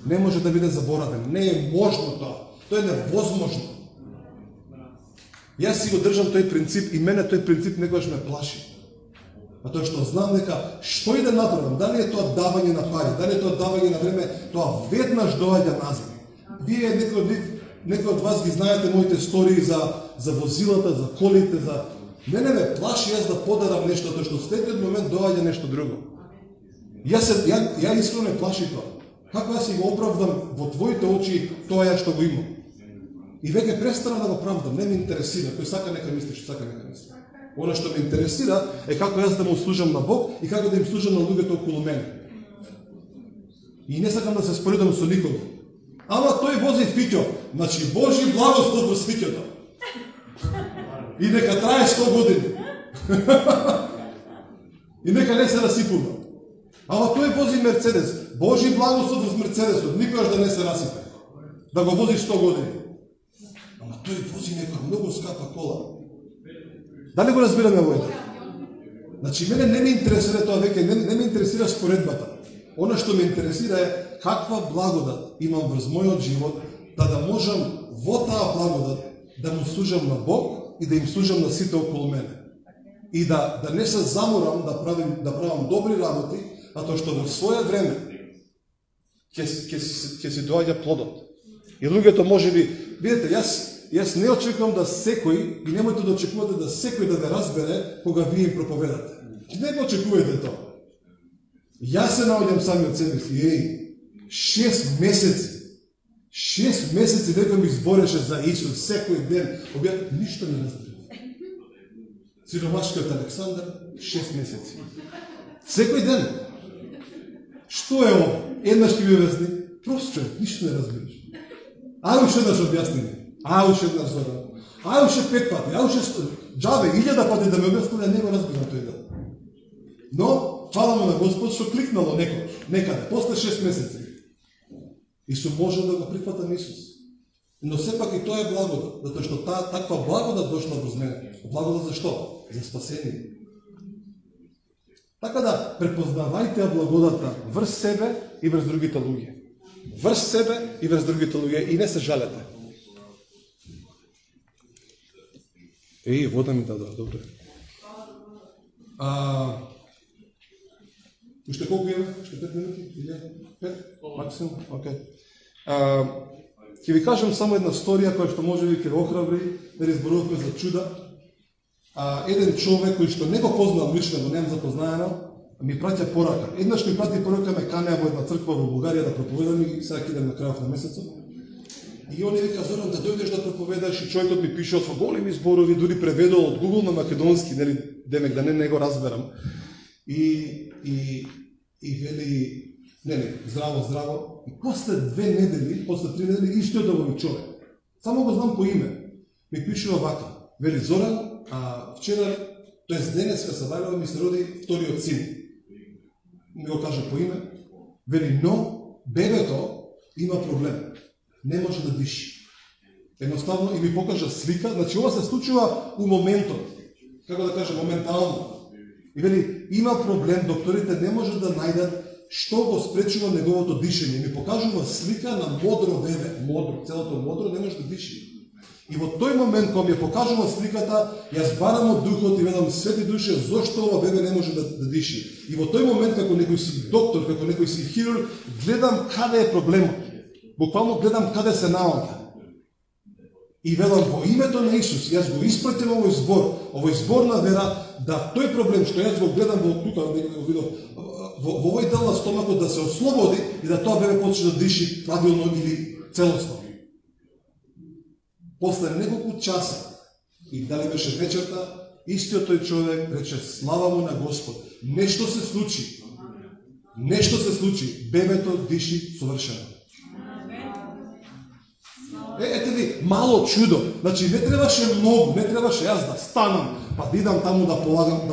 Не може да биде заборавен. Не е можно тоа. Тоа е невозможно. Јас си го држам тој принцип и мене тој принцип некогаш ме плаши. Затоа што знам дека што и да направам, дали е тоа давање на пари, дали е тоа давање на време, тоа веднаш доаѓа назад. Вие некои од вас ги знаете моите истории за возилата, за колите, за мене ме плаши јас да подарам нешто, тоа што следниот момент доаѓа нешто друго. Ја искрено ме плаши тоа. Како јас си го оправдам во твоите очи тоа ја што го имам? И веќе престана да го правдам, не ме интересира, кој сака нека мисли, што сака нека мисли. Она што ме интересира е како јас да му служам на Бог и како да им служам на луѓето околу мене. И не сакам да се споредам со никого. Ама тој вози фиќо, значи Божи благослов во фиќото. И нека трае 100 години. И нека не се расипува. Ама тој вози Мерцедес, Божи благослов во Мерцедесот, никогаш да не се расипе. Да го вози 100 години. Ама тој вози нека многу скапа кола. Дали го разбираме овој? Значи, мене не ме интересира тоа веќе, не ме интересира споредбата. Она што ме интересира е каква благодат имам врз мојот живот, да можам во таа благодат да му служам на Бог и да им служам на сите околу мене. И да не се заморам да правам добри работи, а тоа што во своје време ќе си доаѓа плодот. И луѓето можеби, видите, јас не очекувам да секој, и немојте да очекувате да секој да ве разбере кога вие им проповедате. Не го очекувате тоа. Јас се наоѓам сами од себе си, 6 месеци дека ми збореше за Исус секој ден, ништо не разберав. Сиромашкиот Александар, 6 месеци. Секој ден. Што е ова? Еднаш ќе ми објасни, прост човек, ништо не разбираш. Уште еднаш објасни ми. Уште еднаш зорам. Уште 5 пати, уште џабе, 1000 пати да ме објасни, не го разбирам тој ден. Но, фала му на Господ, што кликнало некаде, после 6 месеци. И што може да го прифатам Исус. Но сепак и тоа е благодат, затоа што таква благодат дошла врз мене. Благодат за што? За спасение. Така да, препознавајте благодата врз себе и врз другите луѓе. Врз себе и врз другите луѓе и не се жалете. Вода ми даде, добре. Уште колку имаме? Уште 5 минути? Или 5? Максимум? Окей. Ќе ви кажам само една сторија која што може би ќе ве охрабри, да зборуваме за чуда. Еден човек кој што не го познавам лично, го немам запознаено, ми праќа порака. Еднаш ми прати порака, ме канеа во една црква во Бугарија да проповедам и сега ќе идем на крајот на месецот. И он вика, Зоран, да дојдеш да проповедаш, и човекот ми пишува со големи зборови, дури преведол од Google на македонски, нели, демек да не го разберам. И вели, здраво. И после 2 недели, после 3 недели, истиот овој човек. Само го знам по име. Ми пишува вака. Вели, Зоран, вчера, тоест денеска се бавила, ми се роди вториот син. Ми го кажа по име. Вели, но бебето има проблем. Не може да диши. Едноставно, и ми покажа слика. Значи, ова се случува у моментот. Како да кажа, моментално. И вели, има проблем, докторите не можат да најдат што го спречува неговото дишење. Ми покажува слика на модро бебе. Целото модро не може да диши. И во тој момент, кога ми покажува сликата, јас барам од духот и ведам, Свети Душе, зошто ова бебе не може да диши. И во тој момент, како некој си доктор, како некој си хирург, гледам каде е проблемот. Буквално гледам каде се наоѓа. И велам, во името на Исус, јас го испратим овој збор на вера, да тој проблем што јас го гледам во тука, во овој дел на стомакот да се ослободи и да тоа бебе почне да диши правилно или целосно. После неколку часа, и дали беше вечерта, истиот тој човек рече, слава му на Господ. Нешто се случи. Бебето диши совршено. Ете ви, мало чудо. Значи, не требаше многу, не требаше јас да станам, па да идам таму да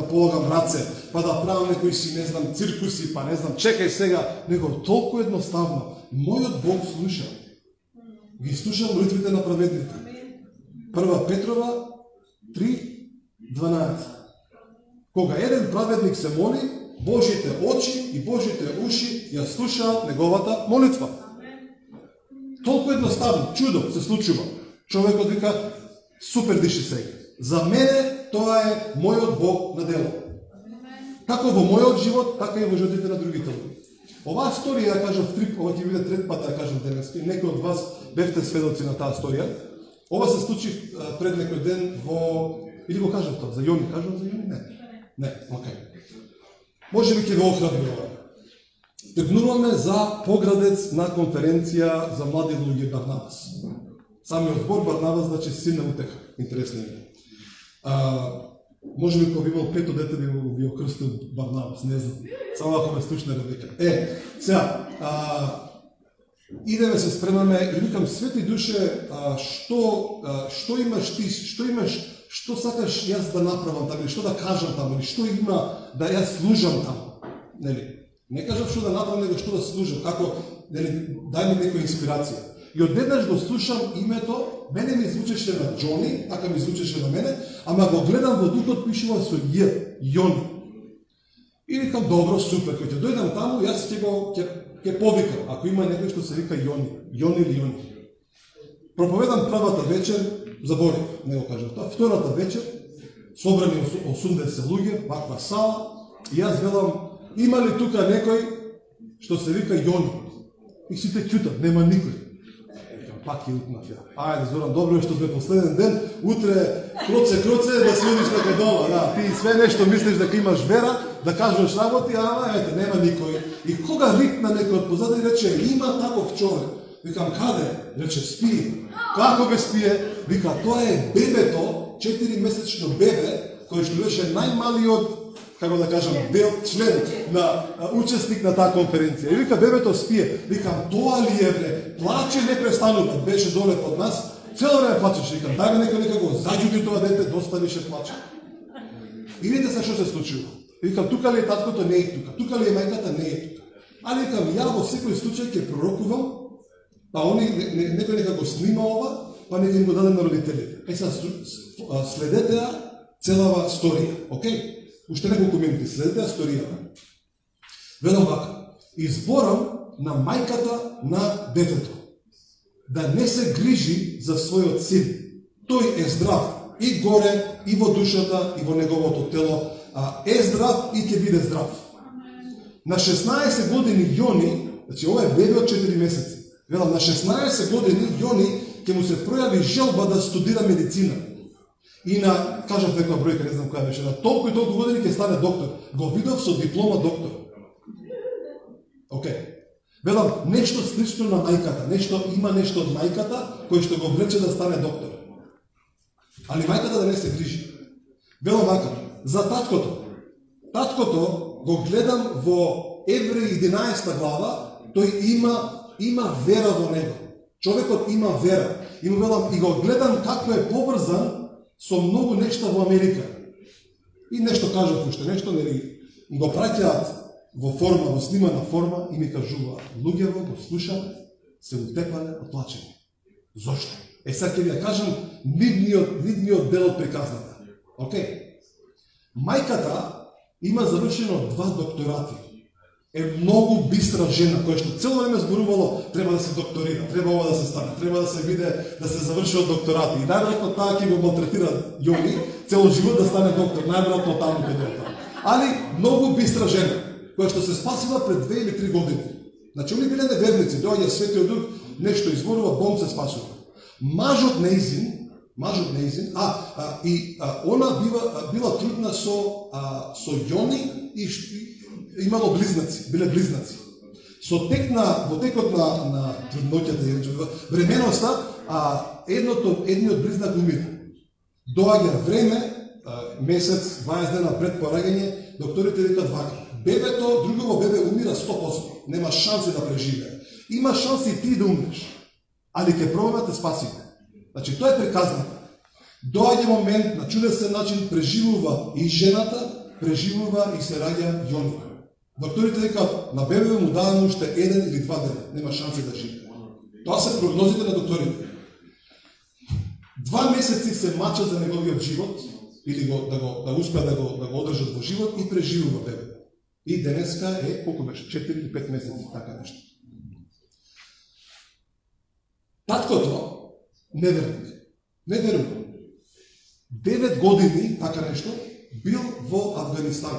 полагам раце, па да правам некои си, не знам, циркуси, па не знам, чекај сега, него толку едноставно. Мојот Бог слуша. Ги слуша молитвите на праведните. 1 Петрова 3:12. Кога еден праведник се моли, Божите очи и Божите уши ја слушаат неговата молитва. Толку едноставно, чудо се случува. Човекот вика, супер диши сега. За мене тоа е мојот Бог на дело. Како во мојот живот, така и во животите на другите луѓе. Оваа сторија, ја кажав, ова ќе биде трет пат да ја кажам денес, некои од вас бевте сведоци на таа сторија. Ова се случи пред некој ден во... Или го кажав тоа, за Јони, кажав за Јони? Не, окей. Може би ќе ве охрабри ова. Тргнуваме за поградец на конференција за млади луѓе Барнабас. Самиот збор Барнабас значи син на утеха. Интересно е. Може би кога би имал пето дете би окрстил Барнабас, не знам. Само ако ме слушне Ребека. Сега, идеме се спремаме и викам, Свети Душе, што имаш ти, што сакаш јас да направам таму, што да кажам таму, или што има да јас служам таму. Нели? Не кажам што да направам, него што да служам, како, нели, дај ми некоја инспирација. И однеднаш го слушам името, мене ми звучеше на Џони, така ми звучеше на мене, ама го гледам во духот пишува со Ј, Јони. И викам, добро, супер, кога ќе дојдам таму, јас ќе повикам, ако има некој што се вика Јони или Јони. Проповедам првата вечер, заборив, не го кажав тоа, втората вечер, собрани 80 луѓе, ваква сала, и јас велам, има ли тука некој што се вика Јони? И сите ќутат, нема никој. Пак ја утнав ја. Ајде, Зоран, добро е што сме последен ден, утре кроце да си одиш некој дома, да, ти све нешто мислиш дека имаш вера, да кажеш работи, ама ете, нема никој. И кога рикна некој од позади рече, има таков човек. Викам, каде? Рече, спие. Како бе спие? Вика, тоа е бебето, 4-месечно бебе, кој што беше најмалиот, како да кажам, дел, член на учесник на таа конференција. И вика, бебето спие. Викам, тоа ли е, бре? Плаче непрестанува. Беше доле под нас. Цело време плачеше. Викам, дај ме некој го заѓути тоа дете, доста више плаче. И видите се што се случило. Викам, тука ли е таткото? Не е тука. Тука ли е мајката? Не е тука. Али викам, ја во секој случај ќе пророкувам, па некој нека го снима ова, па нека им го даде на родителите. Следете ја целава сторија, окей? Уште неколку минути, следете ја сторијата. Велам вака, изборам на мајката на детето да не се грижи за својот син. Тој е здрав и горе, и во душата, и во неговото тело, е здрав и ќе биде здрав. На 16 години Јони, значи ова е бебе од 4 месеци, велам, на 16 години Јони ќе му се пројави желба да студира медицина. И на, кажав некоја бројка, не знам која беше, на толку и толку години ќе стане доктор. Го видов со диплома доктор. Окей. Велам, нешто слично на мајката, има нешто од мајката, кој што го влече да стане доктор. Али мајката да не се грижи. Велам вака, за таткото. Таткото го гледам во Евреи 11 глава, тој има вера во него. Човекот има вера. И му велам, и го гледам како е побрзан со многу нешта во Америка. И нешто кажав уште, нешто нели го праќаат во форма, во снимана форма и ми кажуваат, луѓето го слушале, се утепале, оплачени. Зошто? Сега ќе ви ја кажам нивниот дел од приказната. Окей. Мајката има завршено 2 докторати. Е многу бистра жена, која што цело време зборувало, треба да се докторира, треба ова да се стане, треба да се виде, да се завршува докторати. И најверојатно таа ќе го малтретира Јони, цело живот да стане доктор, најверојатно таму каде е тоа. Али многу бистра жена, која што се спасила пред 2 или 3 години. Значи, они биле неверници, доаѓа Светиот Дух, нешто изборува, бом се спасува. Мажот неизин, она била трудна со Јони и имало близнаци, биле близнаци. Во текот на трудноќата, временоста, едниот близнак умира. Доаѓа време, месец, 20 дена пред пораѓање, докторите викат вака, бебето, другово бебе умира 100%, нема шанси да преживее. Има шанси и ти да умреш, али ќе пробаме да спасите. Значи, тоа е приказната. Доаѓа момент, на чудесен начин преживува и жената, преживува и се раѓа Јони. Докторите викаат, на бебе му даваме уште 1 или 2 дена, нема шанси да живее. Тоа се прогнозите на докторите. 2 месеци се мачат за неговиот живот, или да успеат да го одржат во живот и преживува бебе. И денеска е, колку беше, 4 или 5 месеци, така нешто. Таткото, не верува. 9 години, така нешто, бил во Афганистан.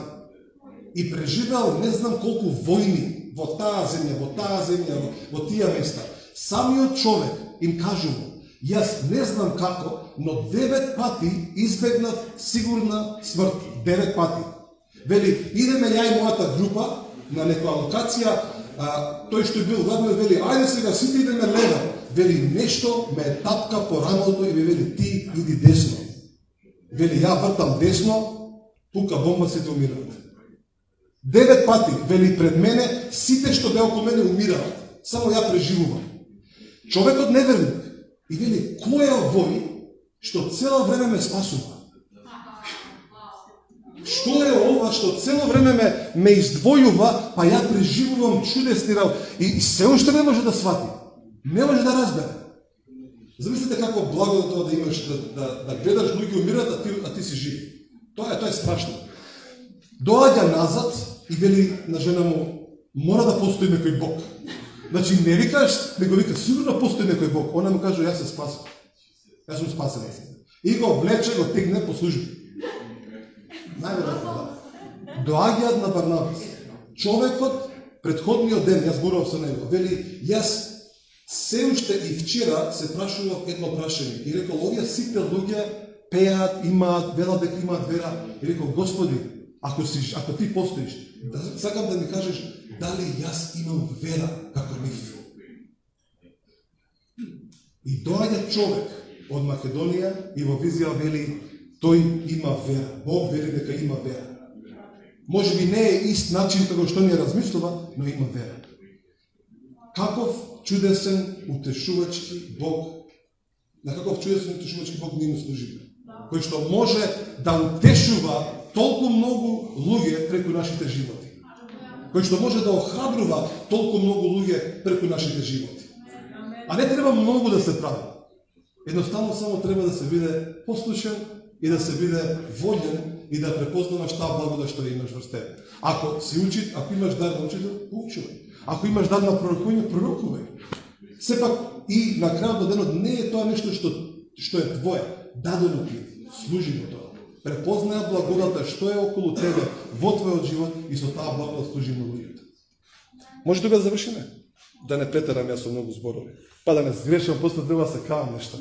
и преживеал не знам колку војни во таа земја, во тие места. Самиот човек им кажува, јас не знам како, но 9 пати избегнав сигурна смрт. 9 пати. Вели, идеме ја и мојата група на некоја локација, тој што бил гладен, вели, ајде сега сите идеме лево. Вели, нешто ме тапка по рамото и ме вели, ти иди десно. Вели, ја вртам десно, пука бомба, сите умираат. 9 пати, вели, пред мене, сите што беа околу мене умираат. Само ја преживувам. Човекот неверник. И вели, кој е овој што цело време ме спасува? Што е ова што цело време ме издвојува, па ја преживувам чудесни работи и се уште не може да свати. Не може да разбере. Замислете како благо тоа да имаш да гледаш луѓе умират, а ти си жив. Тоа е страшно. Доаѓа назад и вели на жена му, мора да постои некој Бог. Значи не викаш, него вика, сигурно постои некој Бог. Она му каже, јас се спасав. Јас сум спасен. И го влече, го тегне по служби. Најверојатно да. Доаѓаат на Барнабас. Човекот претходниот ден, јас зборував со него, вели, јас се уште и вчера се прашував едно прашање. И рекол, овие сите луѓе пеат, имаат, велат дека имаат вера. И рекол, Господи, ако ти постоиш, сакам да ми кажеш, дали јас имам вера како нив? И доаѓа човек од Македонија и во визија вели, тој има вера. Бог вели дека има вера. Може би не е ист начин како што ни размислува, но има вера. Каков чудесен утешувачки Бог, на каков чудесен утешувачки Бог ние му служиме. Кој што може да утешува толку многу луѓе преку нашите животи. Кој што може да охрабрува толку многу луѓе преку нашите животи. А не треба многу да се прави. Едноставно само треба да се биде послушен и да се биде воден и да препознаваш таа благодат што имаш во тебе. Ако си учит, ако имаш дар на учител, учувај. Ако имаш дар на пророкување, пророкувај. Сепак и на крајот на денот не е тоа нешто што е твое, дадено ти, служи во тоа. Препознај благодата што е околу тебе во твојот живот и со таа благодат служи на луѓето. Може тука да завршиме? Да не претерам јас со многу зборови. Па да не сгрешам, после треба се кавам нешто.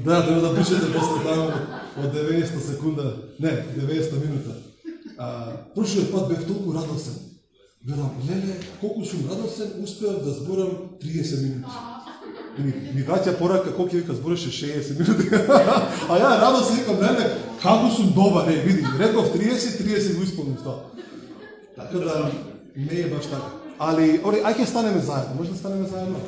Треба да пишете после таму од 90 секунда, не, 90 минута. Прошлиот пат бев толку радосен. Велам, леле, колку сум радосен, успеав да зборам 30 минути. Ми враќа порака, колку вика збореше 60 минути. А ја радосен викам, леле, како сум добар, види, реков 30 го исполнив тоа. Така да не е баш така. Али, ајде станеме заедно, може да станеме заедно?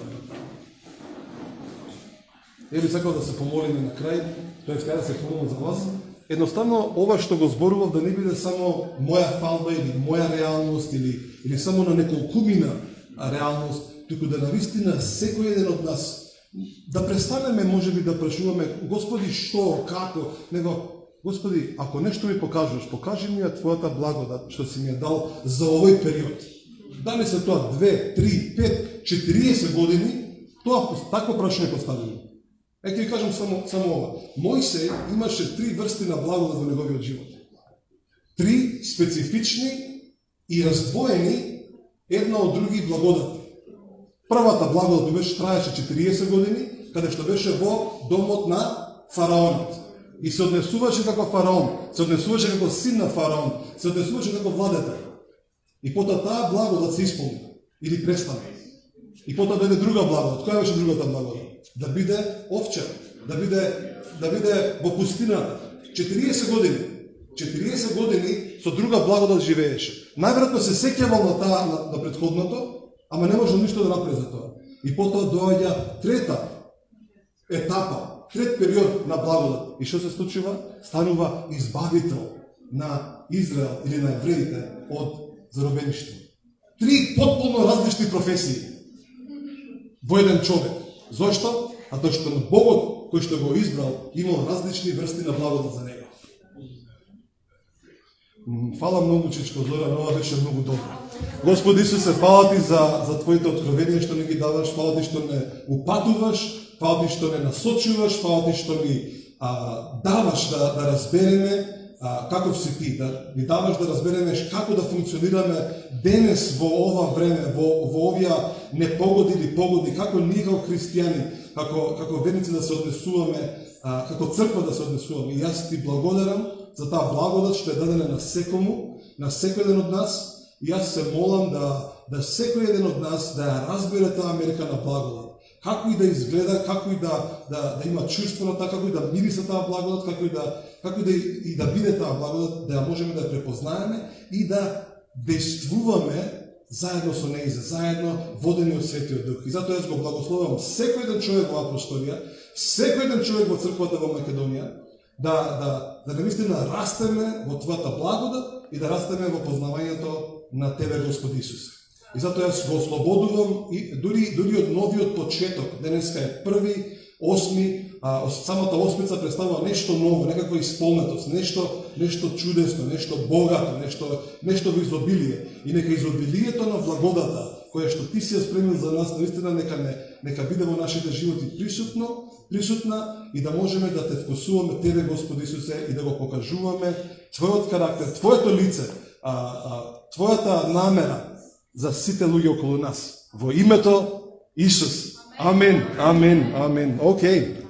Би сакал да се помолиме на крај, тој сега да се помолам за вас. Едноставно, ова што го зборував да не биде само моја фалба или моја реалност или само на неколкумина реалност, туку да навистина секој еден од нас да престанеме можеби да прашуваме Господи што, како, него Господи, ако нешто ми покажуваш, покажи ми ја твојата благодат што си ми ја дал за овој период. Дали се тоа 2, 3, 5, 40 години, тоа такво прашање поставено. Ќе ви кажам само ова. Мојсей имаше 3 врсти на благодат во неговиот живот. 3 специфични и раздвоени една од други благодати. Првата благодат беше траеше 40 години, каде што беше во домот на фараонот. И се однесуваше како фараон, се однесуваше како син на фараон, се однесуваше како владетел. И потоа таа благодат се исполни или престана. И потоа дојде друга благодат. Која беше другата благодат? Да биде овчар, да биде во пустината. 40 години. 40 години со друга благодат живееше. Најверојатно се сеќавал на таа на претходното, ама не може ништо да направи за тоа. И потоа доаѓа трета етапа, трет период на благодат. И што се случува? Станува избавител на Израел или на евреите од заробеништво. 3 потполно различни професии во еден човек. Зошто? А тоа што Богот кој што го избрал имал различни врсти на благодат за него. Фала многу, Чичко Зора, ова беше многу добро. Господи Исусе, фала ти за твоите откровенија што не ги даваш, фала ти што не упатуваш, фала ти што не насочуваш, фала ти што ни даваш да разбереме каков си ти, да ни даваш да разбереме како да функционираме денес во ова време, во овие непогоди или погоди, како ние како христијани, како верници да се однесуваме, како црква да се однесуваме. И јас ти благодарам за таа благодат што е дадена на секому, на секој еден од нас. И јас се молам да секој еден од нас да ја разбере таа мерка на благодат. Како и да изгледа, како и да има чувство на таа, како и да мириса таа благодат, како и да биде таа благодат, да ја можеме да ја препознаеме и да действуваме заедно со нејзе, заедно водени од Светиот Дух. И затоа јас го благословам секој еден човек во оваа просторија, секој еден човек во црквата во Македонија, да наистина растеме во твојата благодат и да растеме во познавањето на Тебе, Господи Исусе. И затоа јас го ослободувам и дури од новиот почеток. Денеска е 1.8, самата осмица представува нешто ново, некаква исполнетост, нешто чудесно, нешто богато, нешто во изобилие. И нека изобилието на благодата, која што ти си ја спремил за нас, наистина нека биде во нашите животи присутна и да можеме да те вкусуваме Тебе, Господи Исусе, и да го покажуваме Твојот карактер, Твоето лице, Твојата намера за сите луѓе околу нас. Во името Исус. Амен, амен, амен. Океј.